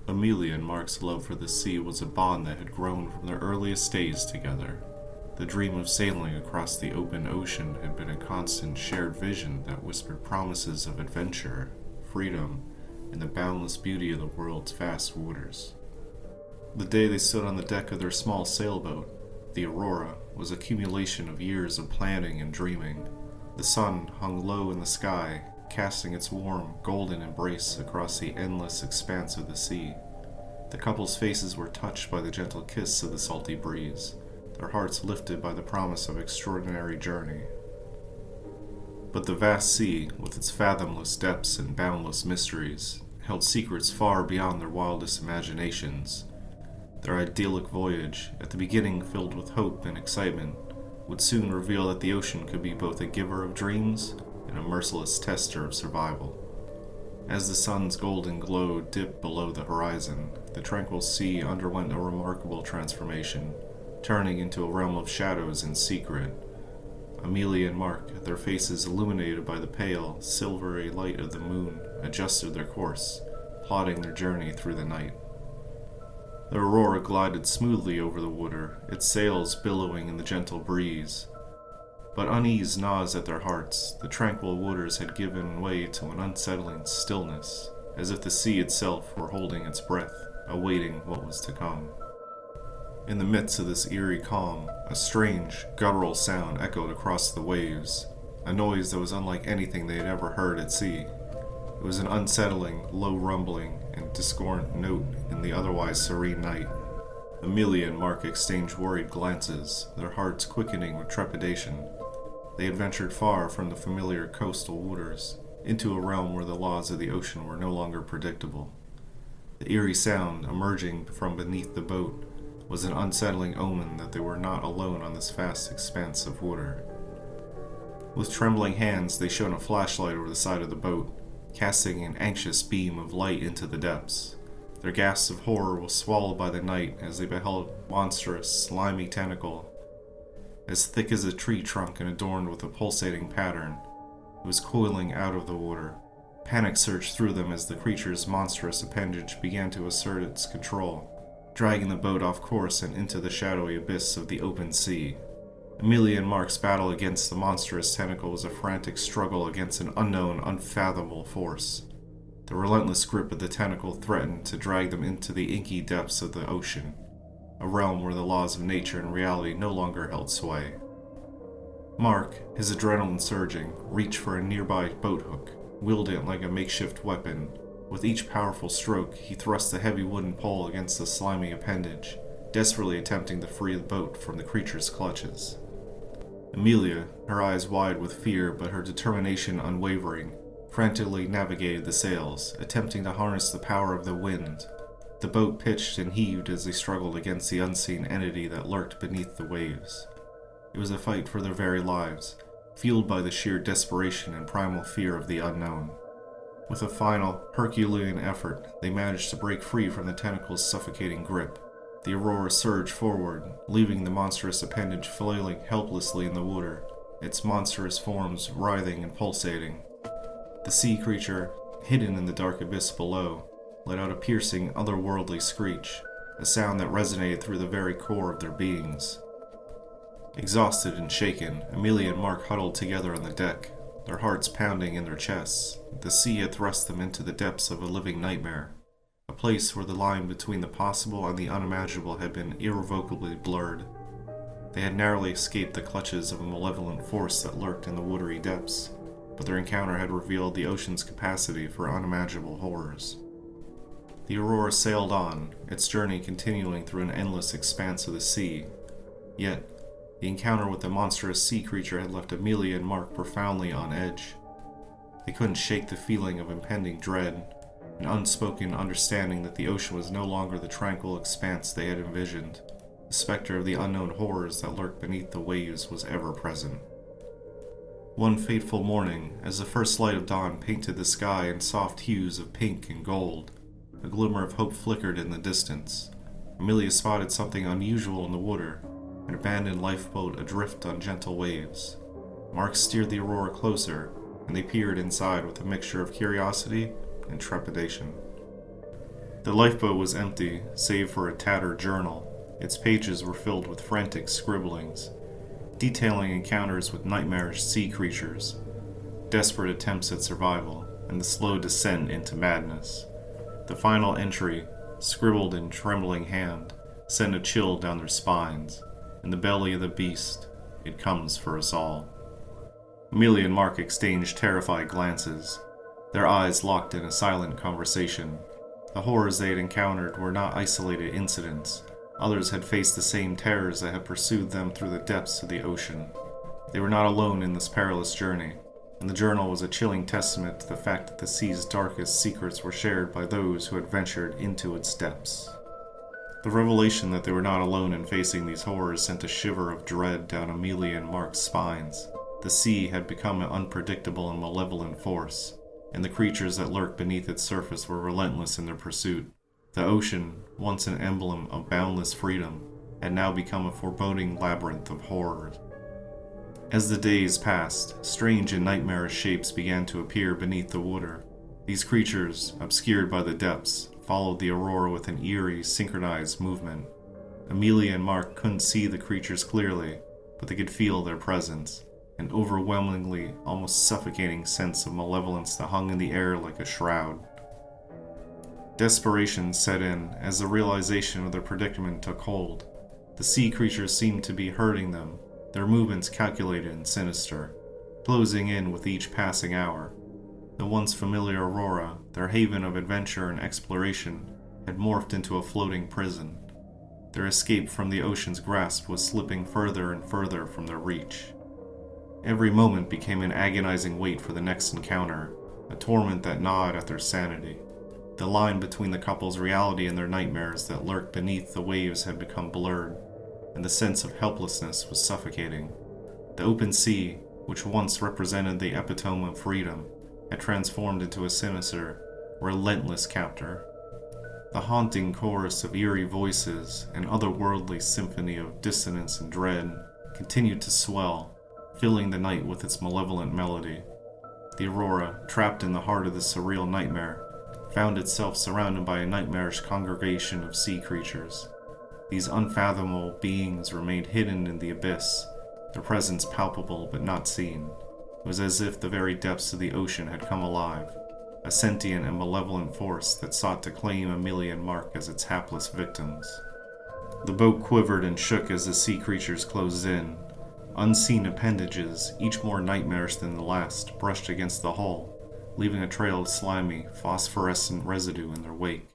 Amelia and Mark's love for the sea was a bond that had grown from their earliest days together. The dream of sailing across the open ocean had been a constant shared vision that whispered promises of adventure, freedom, and the boundless beauty of the world's vast waters. The day they stood on the deck of their small sailboat, the Aurora, was an accumulation of years of planning and dreaming. The sun hung low in the sky, casting its warm, golden embrace across the endless expanse of the sea. The couple's faces were touched by the gentle kiss of the salty breeze, their hearts lifted by the promise of extraordinary journey. But the vast sea, with its fathomless depths and boundless mysteries, held secrets far beyond their wildest imaginations. Their idyllic voyage, at the beginning filled with hope and excitement, would soon reveal that the ocean could be both a giver of dreams and a merciless tester of survival. As the sun's golden glow dipped below the horizon, the tranquil sea underwent a remarkable transformation, turning into a realm of shadows and secret. Amelia and Mark, their faces illuminated by the pale, silvery light of the moon, adjusted their course, plotting their journey through the night. The Aurora glided smoothly over the water, its sails billowing in the gentle breeze. But unease gnawed at their hearts. The tranquil waters had given way to an unsettling stillness, as if the sea itself were holding its breath, awaiting what was to come. In the midst of this eerie calm, a strange, guttural sound echoed across the waves, a noise that was unlike anything they had ever heard at sea. It was an unsettling, low rumbling, and discordant note in the otherwise serene night. Amelia and Mark exchanged worried glances, their hearts quickening with trepidation. They had ventured far from the familiar coastal waters, into a realm where the laws of the ocean were no longer predictable. The eerie sound, emerging from beneath the boat, was an unsettling omen that they were not alone on this vast expanse of water. With trembling hands, they shone a flashlight over the side of the boat, casting an anxious beam of light into the depths. Their gasps of horror were swallowed by the night as they beheld a monstrous, slimy tentacle, as thick as a tree trunk and adorned with a pulsating pattern. It was coiling out of the water. Panic surged through them as the creature's monstrous appendage began to assert its control, dragging the boat off course and into the shadowy abyss of the open sea. Amelia and Mark's battle against the monstrous tentacle was a frantic struggle against an unknown, unfathomable force. The relentless grip of the tentacle threatened to drag them into the inky depths of the ocean, a realm where the laws of nature and reality no longer held sway. Mark, his adrenaline surging, reached for a nearby boat hook, wielding it like a makeshift weapon. With each powerful stroke, he thrust the heavy wooden pole against the slimy appendage, desperately attempting to free the boat from the creature's clutches. Amelia, her eyes wide with fear but her determination unwavering, frantically navigated the sails, attempting to harness the power of the wind. The boat pitched and heaved as they struggled against the unseen entity that lurked beneath the waves. It was a fight for their very lives, fueled by the sheer desperation and primal fear of the unknown. With a final, Herculean effort, they managed to break free from the tentacle's suffocating grip. The Aurora surged forward, leaving the monstrous appendage flailing helplessly in the water, its monstrous forms writhing and pulsating. The sea creature, hidden in the dark abyss below, let out a piercing, otherworldly screech, a sound that resonated through the very core of their beings. Exhausted and shaken, Amelia and Mark huddled together on the deck, their hearts pounding in their chests. The sea had thrust them into the depths of a living nightmare, a place where the line between the possible and the unimaginable had been irrevocably blurred. They had narrowly escaped the clutches of a malevolent force that lurked in the watery depths, but their encounter had revealed the ocean's capacity for unimaginable horrors. The Aurora sailed on, its journey continuing through an endless expanse of the sea. Yet, the encounter with the monstrous sea creature had left Amelia and Mark profoundly on edge. They couldn't shake the feeling of impending dread, an unspoken understanding that the ocean was no longer the tranquil expanse they had envisioned. The specter of the unknown horrors that lurked beneath the waves was ever present. One fateful morning, as the first light of dawn painted the sky in soft hues of pink and gold, a glimmer of hope flickered in the distance. Amelia spotted something unusual in the water, an abandoned lifeboat adrift on gentle waves. Mark steered the Aurora closer, and they peered inside with a mixture of curiosity and trepidation. The lifeboat was empty, save for a tattered journal. Its pages were filled with frantic scribblings, detailing encounters with nightmarish sea creatures, desperate attempts at survival, and the slow descent into madness. The final entry, scribbled in trembling hand, sent a chill down their spines. In the belly of the beast, it comes for us all. Amelia and Mark exchanged terrified glances, their eyes locked in a silent conversation. The horrors they had encountered were not isolated incidents. Others had faced the same terrors that had pursued them through the depths of the ocean. They were not alone in this perilous journey, and the journal was a chilling testament to the fact that the sea's darkest secrets were shared by those who had ventured into its depths. The revelation that they were not alone in facing these horrors sent a shiver of dread down Amelia and Mark's spines. The sea had become an unpredictable and malevolent force, and the creatures that lurked beneath its surface were relentless in their pursuit. The ocean, once an emblem of boundless freedom, had now become a foreboding labyrinth of horrors. As the days passed, strange and nightmarish shapes began to appear beneath the water. These creatures, obscured by the depths, followed the aurora with an eerie, synchronized movement. Amelia and Mark couldn't see the creatures clearly, but they could feel their presence, an overwhelmingly, almost suffocating sense of malevolence that hung in the air like a shroud. Desperation set in as the realization of their predicament took hold. The sea creatures seemed to be hurting them, their movements calculated and sinister, closing in with each passing hour. The once familiar Aurora, their haven of adventure and exploration, had morphed into a floating prison. Their escape from the ocean's grasp was slipping further and further from their reach. Every moment became an agonizing wait for the next encounter, a torment that gnawed at their sanity. The line between the couple's reality and their nightmares that lurked beneath the waves had become blurred, and the sense of helplessness was suffocating. The open sea, which once represented the epitome of freedom, had transformed into a sinister, relentless captor. The haunting chorus of eerie voices and otherworldly symphony of dissonance and dread continued to swell, filling the night with its malevolent melody. The Aurora, trapped in the heart of the surreal nightmare, found itself surrounded by a nightmarish congregation of sea creatures. These unfathomable beings remained hidden in the abyss, their presence palpable but not seen. It was as if the very depths of the ocean had come alive, a sentient and malevolent force that sought to claim Amelia and Mark as its hapless victims. The boat quivered and shook as the sea creatures closed in. Unseen appendages, each more nightmarish than the last, brushed against the hull, leaving a trail of slimy, phosphorescent residue in their wake.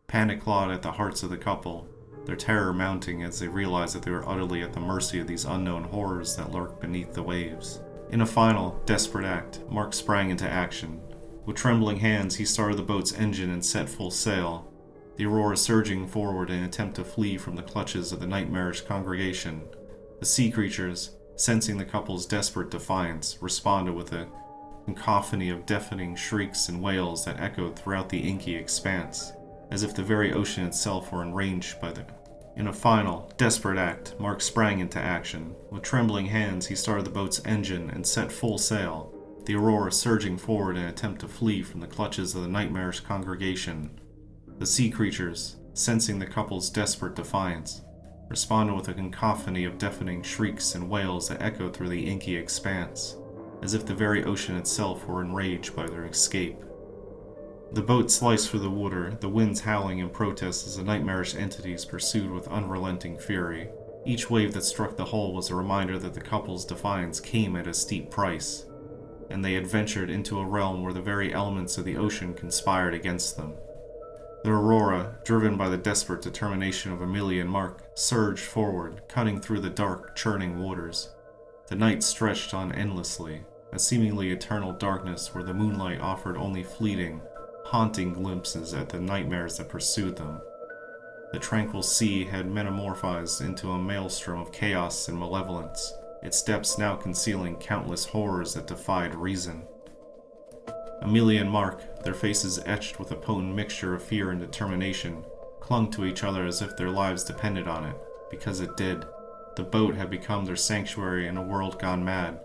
Panic clawed at the hearts of the couple, their terror mounting as they realized that they were utterly at the mercy of these unknown horrors that lurked beneath the waves. In a final, desperate act, Mark sprang into action. With trembling hands, he started the boat's engine and set full sail, the Aurora surging forward in an attempt to flee from the clutches of the nightmarish congregation. The sea creatures, sensing the couple's desperate defiance, responded with a cacophony of deafening shrieks and wails that echoed throughout the inky expanse, as if the very ocean itself were enraged by them. In a final, desperate act, Mark sprang into action. With trembling hands, he started the boat's engine and set full sail, the Aurora surging forward in an attempt to flee from the clutches of the nightmarish congregation. The sea creatures, sensing the couple's desperate defiance, responded with a cacophony of deafening shrieks and wails that echoed through the inky expanse, as if the very ocean itself were enraged by their escape. The boat sliced through the water, the winds howling in protest as the nightmarish entities pursued with unrelenting fury. Each wave that struck the hull was a reminder that the couple's defiance came at a steep price, and they had ventured into a realm where the very elements of the ocean conspired against them. The Aurora, driven by the desperate determination of Amelia and Mark, surged forward, cutting through the dark, churning waters. The night stretched on endlessly, a seemingly eternal darkness where the moonlight offered only fleeting, haunting glimpses at the nightmares that pursued them. The tranquil sea had metamorphosed into a maelstrom of chaos and malevolence, its depths now concealing countless horrors that defied reason. Amelia and Mark, their faces etched with a potent mixture of fear and determination, clung to each other as if their lives depended on it, because it did. The boat had become their sanctuary in a world gone mad,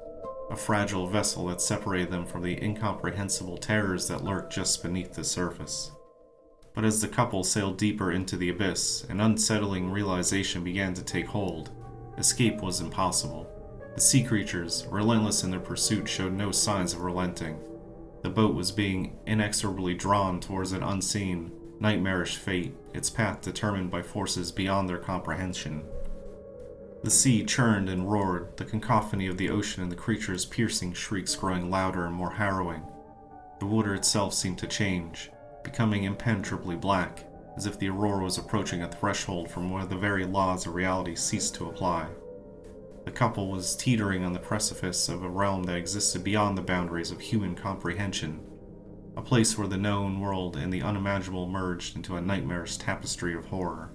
a fragile vessel that separated them from the incomprehensible terrors that lurked just beneath the surface. But as the couple sailed deeper into the abyss, an unsettling realization began to take hold. Escape was impossible. The sea creatures, relentless in their pursuit, showed no signs of relenting. The boat was being inexorably drawn towards an unseen, nightmarish fate, its path determined by forces beyond their comprehension. The sea churned and roared, the cacophony of the ocean and the creatures' piercing shrieks growing louder and more harrowing. The water itself seemed to change, becoming impenetrably black, as if the aurora was approaching a threshold from where the very laws of reality ceased to apply. The couple was teetering on the precipice of a realm that existed beyond the boundaries of human comprehension, a place where the known world and the unimaginable merged into a nightmarish tapestry of horror.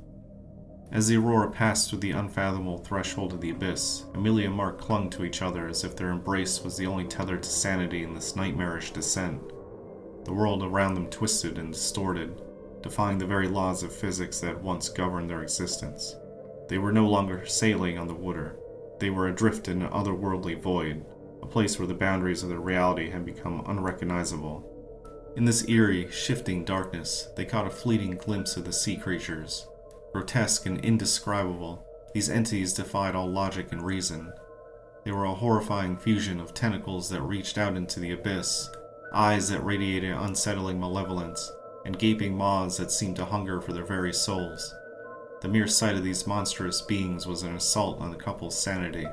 As the aurora passed through the unfathomable threshold of the abyss, Amelia and Mark clung to each other as if their embrace was the only tether to sanity in this nightmarish descent. The world around them twisted and distorted, defying the very laws of physics that once governed their existence. They were no longer sailing on the water. They were adrift in an otherworldly void, a place where the boundaries of their reality had become unrecognizable. In this eerie, shifting darkness, they caught a fleeting glimpse of the sea creatures. Grotesque and indescribable, these entities defied all logic and reason. They were a horrifying fusion of tentacles that reached out into the abyss, eyes that radiated unsettling malevolence, and gaping maws that seemed to hunger for their very souls. The mere sight of these monstrous beings was an assault on the couple's sanity,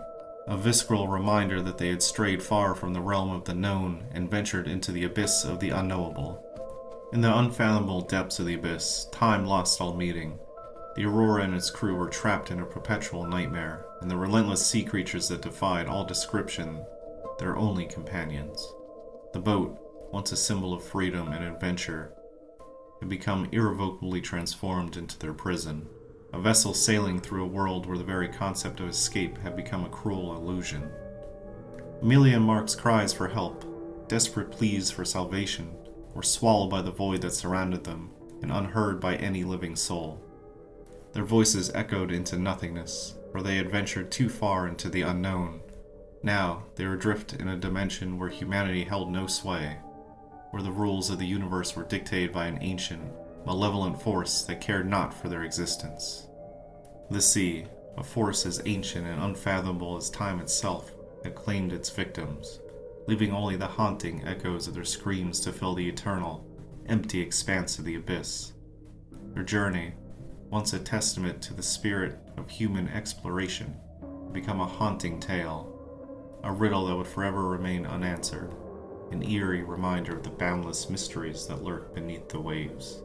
a visceral reminder that they had strayed far from the realm of the known and ventured into the abyss of the unknowable. In the unfathomable depths of the abyss, time lost all meaning. The Aurora and its crew were trapped in a perpetual nightmare, and the relentless sea creatures that defied all description, their only companions. The boat, once a symbol of freedom and adventure, had become irrevocably transformed into their prison, a vessel sailing through a world where the very concept of escape had become a cruel illusion. Amelia and Mark's cries for help, desperate pleas for salvation, were swallowed by the void that surrounded them, and unheard by any living soul. Their voices echoed into nothingness, for they had ventured too far into the unknown. Now, they were adrift in a dimension where humanity held no sway, where the rules of the universe were dictated by an ancient, malevolent force that cared not for their existence. The sea, a force as ancient and unfathomable as time itself, had claimed its victims, leaving only the haunting echoes of their screams to fill the eternal, empty expanse of the abyss. Their journey, once a testament to the spirit of human exploration, had become a haunting tale, a riddle that would forever remain unanswered, an eerie reminder of the boundless mysteries that lurk beneath the waves.